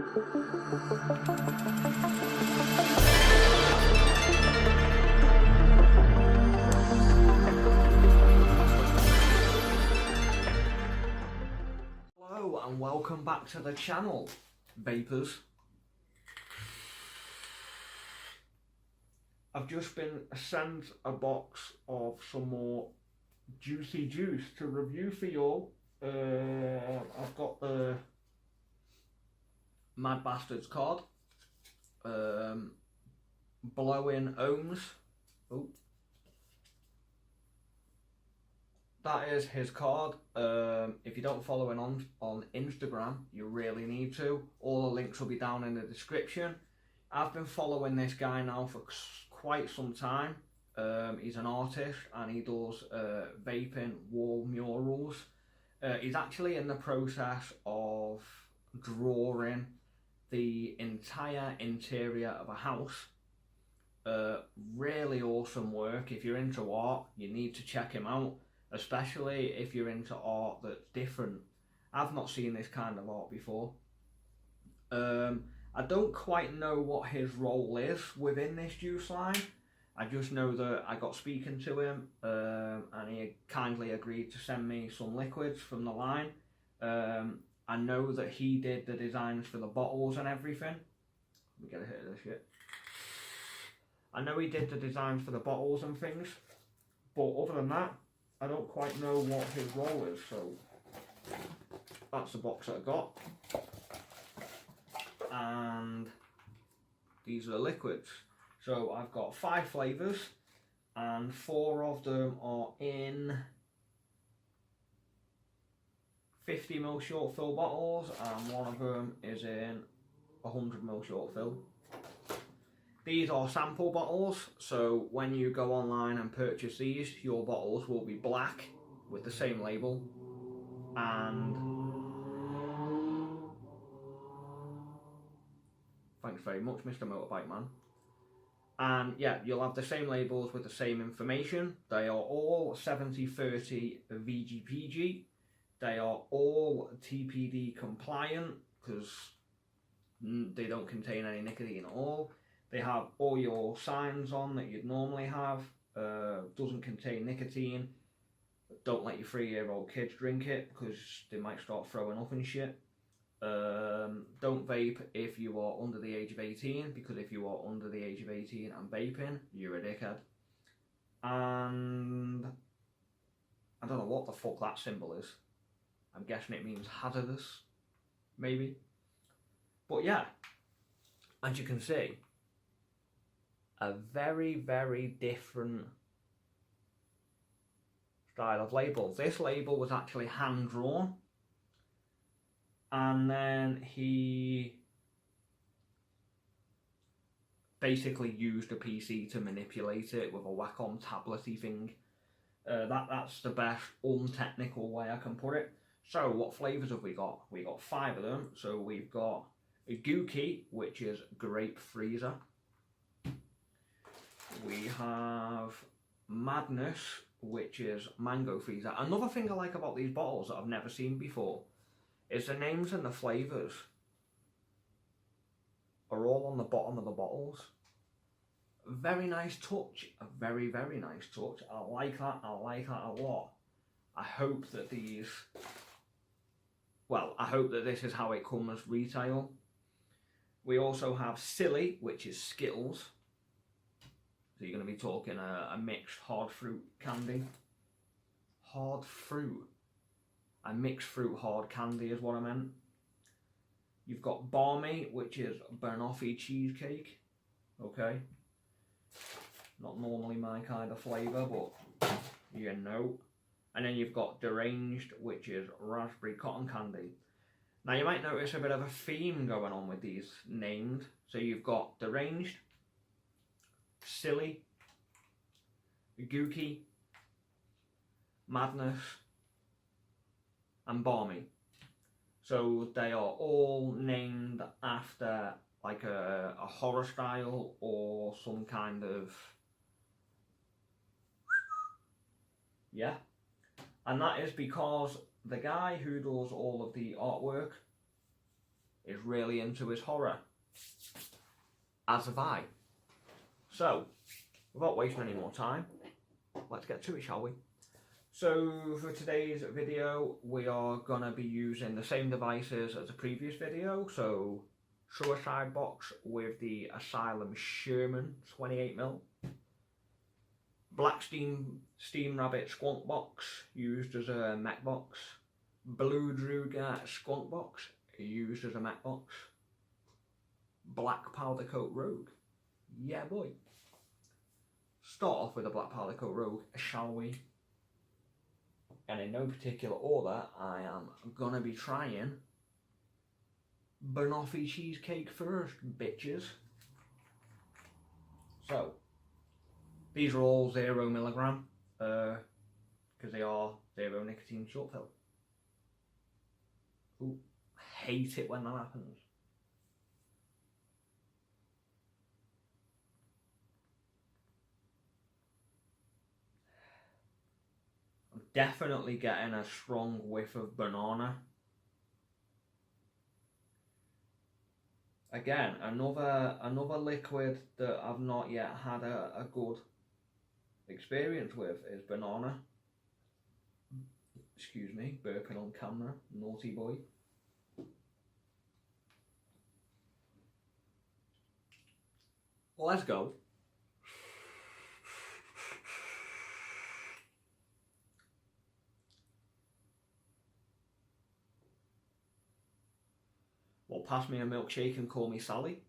Hello and welcome back to the channel, vapors. I've just been sent a box of some more juicy juice to review for you all. I've got the Mad Bastards card, Blowing Ohms. Oh, that is his card. If you don't follow him on Instagram, you really need to. All the links will be down in the description. I've been following this guy now for quite some time. He's an artist and he does vaping wall murals. He's actually in the process of drawing the entire interior of a house. Really awesome work. If you're into art, you need to check him out, especially if you're into art that's different. I've not seen this kind of art before. I don't quite know what his role is within this juice line. I just know that I got speaking to him and he kindly agreed to send me some liquids from the line. I know that he did the designs for the bottles and everything. Let me get a hit of this shit. I know he did the designs for the bottles and things, but other than that, I don't quite know what his role is, so that's the box that I got. And these are the liquids. So I've got 5 flavours and 4 of them are in 50ml short fill bottles and 1 of them is in 100ml short fill. These are sample bottles, so when you go online and purchase these, your bottles will be black with the same label, and thanks very much, Mr. Motorbike Man. And yeah, you'll have the same labels with the same information. They are all 70/30 VGPG. They are all Tpd compliant because they don't contain any nicotine at all. They have all your signs on that you'd normally have. Doesn't contain nicotine. Don't let your 3-year-old kids drink it because they might start throwing up and shit. Don't vape if you are under the age of 18, because if you are under the age of 18 and vaping, you're a dickhead. And I don't know what the fuck that symbol is. I'm guessing it means hazardous, maybe. But yeah, as you can see, a very, very different style of label. This label was actually hand drawn, and then he basically used a PC to manipulate it with a Wacom tablety thing. That's the best untechnical way I can put it. So what flavours have we got? We got 5 of them. So we've got a Gookie, which is grape freezer. We have Madness, which is mango freezer. Another thing I like about these bottles that I've never seen before is the names and the flavours are all on the bottom of the bottles. Very nice touch, a very, very nice touch. I like that a lot. I hope that these, well, I hope that this is how it comes retail. We also have Silly, which is Skittles. So you're going to be talking a mixed hard fruit candy. Hard fruit. A mixed fruit hard candy is what I meant. You've got Barmy, which is banoffee cheesecake. Okay. Not normally my kind of flavour, but you know. And then you've got Deranged, which is raspberry cotton candy. Now you might notice a bit of a theme going on with these named. So you've got Deranged, Silly, Gookie, Madness, and Barmy. So they are all named after like a horror style or some kind of, yeah. And that is because the guy who does all of the artwork is really into his horror. As have I. So, without wasting any more time, let's get to it, shall we? So, for today's video, we are going to be using the same devices as the previous video. So, suicide box with the Asylum Sherman 28mm. Black Steam Rabbit Squonk box used as a mech box. Blue Druga Squonk box used as a mech box. Black Powder Coat Rogue. Yeah, boy. Start off with the Black Powder Coat Rogue, shall we? And in no particular order, I am gonna be trying banoffee cheesecake first, bitches. So, these are all 0mg, because they are 0 nicotine short fill. Ooh, hate it when that happens. I'm definitely getting a strong whiff of banana. Again, another liquid that I've not yet had a good experience with is banana. Excuse me, burping on camera, naughty boy. Let's go. Well, pass me a milkshake and call me Sally.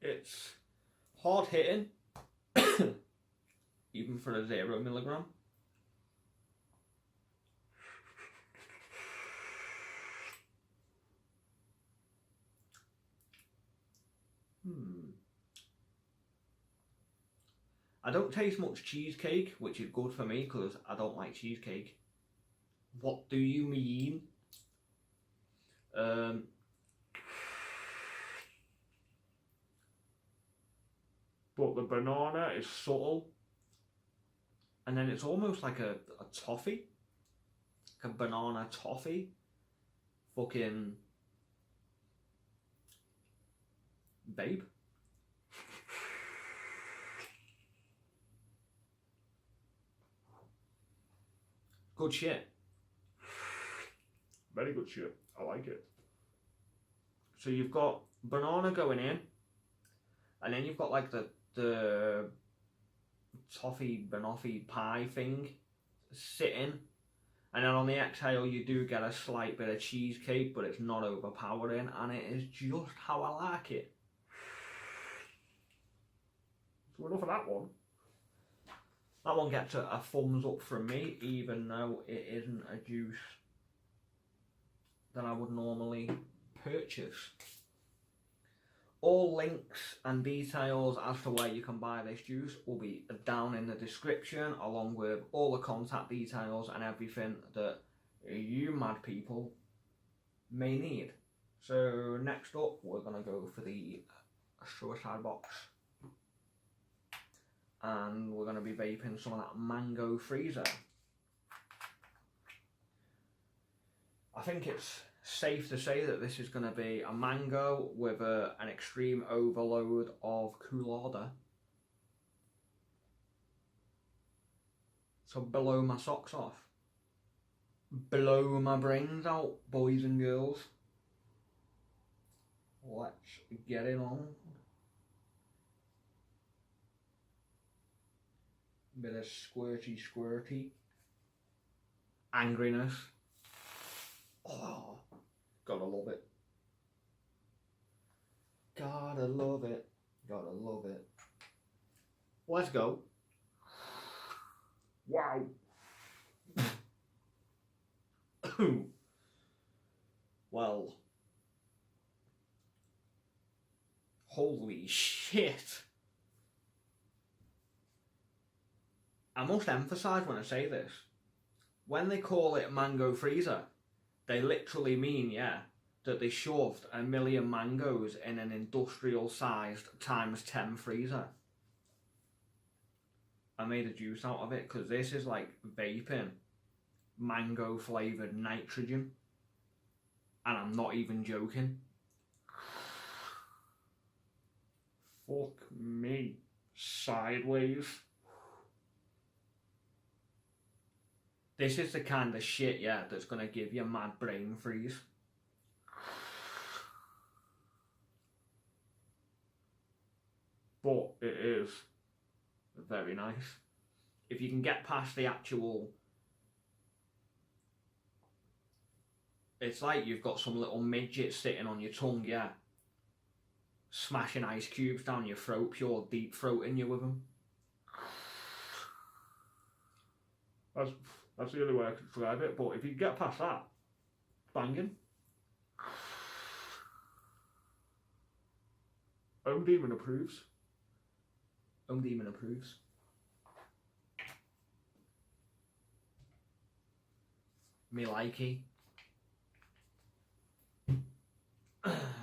It's hard hitting, even for a 0mg. I don't taste much cheesecake, which is good for me because I don't like cheesecake. What do you mean? But the banana is subtle, and then it's almost like a toffee, like a banana toffee. Fucking babe. Good shit. Very good shit. I like it. So you've got banana going in, and then you've got like the toffee banoffee pie thing sitting, and then on the exhale you do get a slight bit of cheesecake, but it's not overpowering, and it is just how I like it. So enough of that one. That one gets a thumbs up from me, even though it isn't a juice that I would normally purchase. All links and details as to where you can buy this juice will be down in the description, along with all the contact details and everything that you mad people may need. So next up, we're going to go for the suicide box. And we're going to be vaping some of that mango freezer. I think it's safe to say that this is going to be a mango with an extreme overload of coolada. So blow my socks off. Blow my brains out, boys and girls. Let's get it on. Bit of squirty angriness. Oh, gotta love it. Gotta love it. Gotta love it. Let's go. Wow. Well. Holy shit. I must emphasise when I say this, when they call it mango freezer, they literally mean, yeah, that they shoved 1 million mangoes in an industrial sized ×10 freezer. I made a juice out of it because this is like vaping mango flavoured nitrogen. And I'm not even joking. Fuck me sideways. This is the kind of shit, yeah, that's gonna give you a mad brain freeze. But it is very nice. If you can get past the actual... It's like you've got some little midget sitting on your tongue, yeah. Smashing ice cubes down your throat, pure deep throating you with them. That's the only way I can describe it, but if you get past that, banging. Home Demon approves. Home Demon approves. Me likey.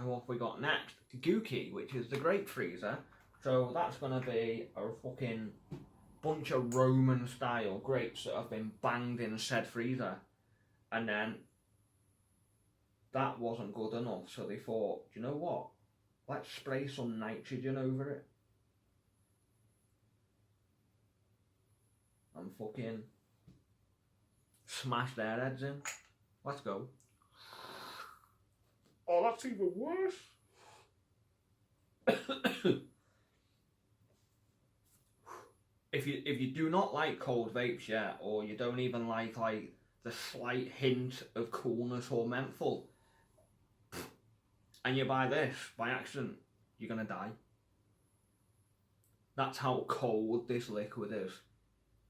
What have we got next? Gookie, which is the grape freezer. So that's going to be a fucking bunch of Roman style grapes that have been banged in said freezer. And then that wasn't good enough, so they thought, do you know what? Let's spray some nitrogen over it. And fucking smash their heads in. Let's go. Oh, that's even worse. If you do not like cold vapes, yeah, or you don't even like the slight hint of coolness or menthol, and you buy this by accident, you're gonna die. That's how cold this liquid is.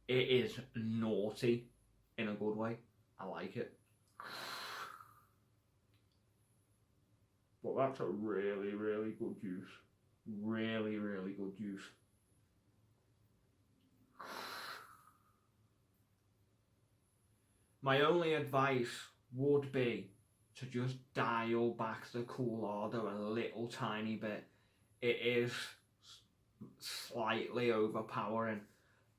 It is naughty in a good way. I like it. But that's a really, really good juice. Really, really good juice. My only advice would be to just dial back the cool order a little tiny bit. It is slightly overpowering.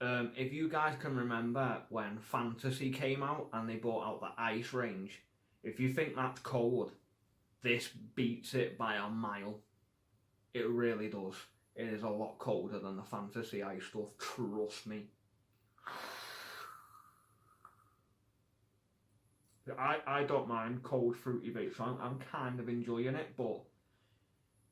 If you guys can remember when Fantasy came out and they brought out the ice range, if you think that's cold, this beats it by a mile. It really does. It is a lot colder than the Fantasy ice stuff, trust me. I don't mind cold fruity vapes, so I'm kind of enjoying it, but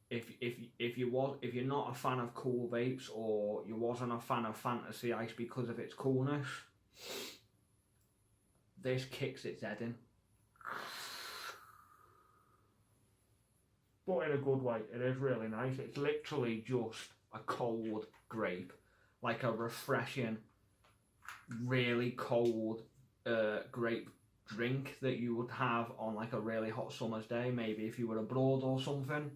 if you're not a fan of cool vapes, or you wasn't a fan of Fantasy ice because of its coolness, this kicks its head in. But in a good way. It is really nice. It's literally just a cold grape, like a refreshing, really cold grape drink that you would have on like a really hot summer's day, maybe if you were abroad or something.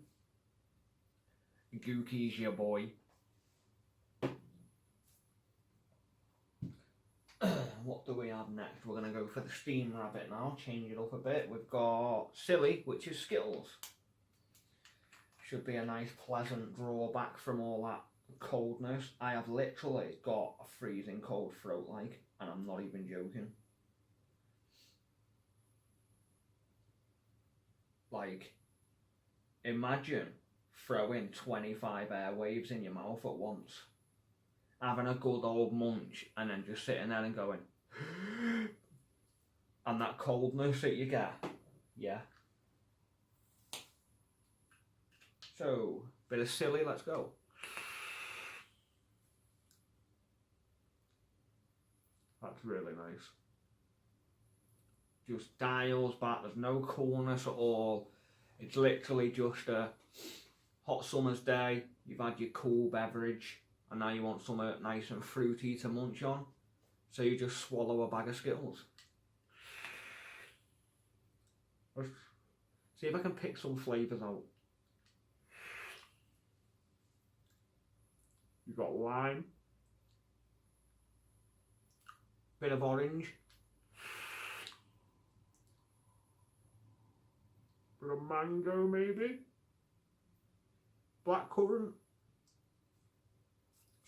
Gookie's your boy. What do we have next? We're going to go for the Steam Rabbit now, change it up a bit. We've got Silly, which is Skittles. Should be a nice pleasant drawback from all that coldness. I have literally got a freezing cold throat, like, and I'm not even joking. Like, imagine throwing 25 airwaves in your mouth at once, having a good old munch, and then just sitting there and going, and that coldness that you get, yeah. So, bit of Silly, let's go. That's really nice. Just dials back, there's no coolness at all. It's literally just a hot summer's day, you've had your cool beverage, and now you want something nice and fruity to munch on. So you just swallow a bag of Skittles. Let's see if I can pick some flavours out. You've got lime, bit of orange, bit of mango maybe, blackcurrant.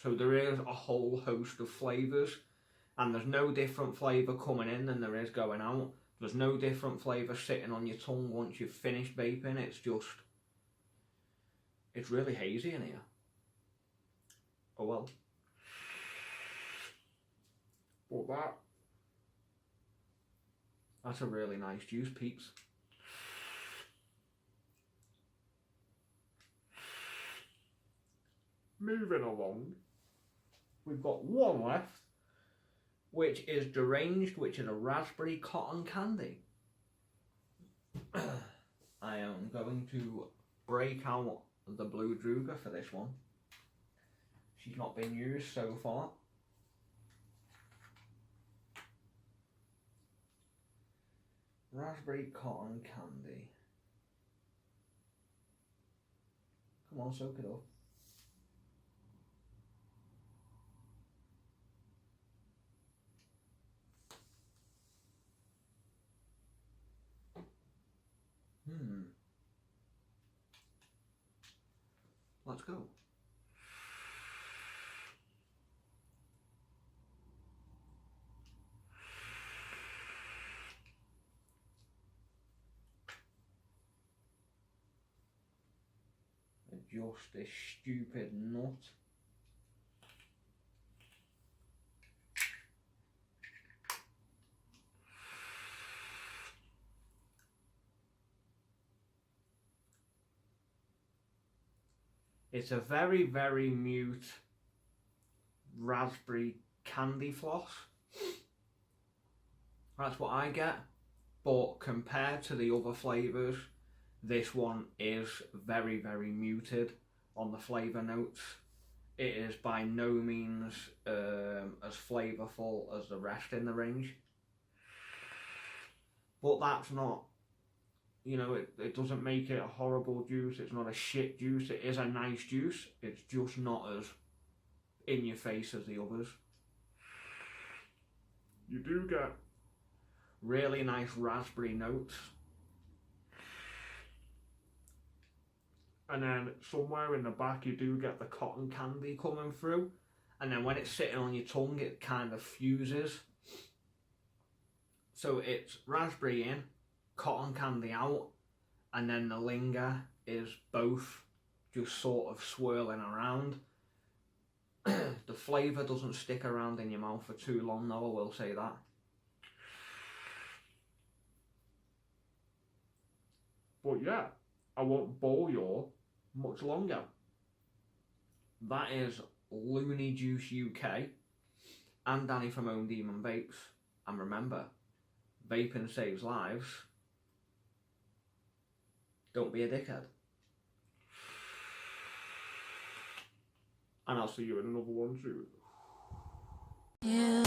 So there is a whole host of flavours, and there's no different flavour coming in than there is going out. There's no different flavour sitting on your tongue once you've finished vaping. It's really hazy in here. Oh well. But that's a really nice juice, peeps. Moving along, we've got one left, which is Deranged, which is a raspberry cotton candy. I am going to break out the blue Druga for this one. She's not been used so far. Raspberry cotton candy. Come on, soak it up. Let's go. Adjust this stupid nut. It's a very, very mute raspberry candy floss. That's what I get. But compared to the other flavours, this one is very, very muted on the flavour notes. It is by no means as flavourful as the rest in the range. But that's not, you know, it doesn't make it a horrible juice. It's not a shit juice. It is a nice juice. It's just not as in your face as the others. You do get really nice raspberry notes. And then somewhere in the back you do get the cotton candy coming through. And then when it's sitting on your tongue, it kind of fuses. So it's raspberry in, cotton candy out, and then the linger is both just sort of swirling around. The flavour doesn't stick around in your mouth for too long though, I will say that. But yeah, I won't bore you much longer. That is Looney Juice UK and Danny from Home Demon Vapes. And remember, vaping saves lives. Don't be a dickhead. And I'll see you in another one soon. Yeah.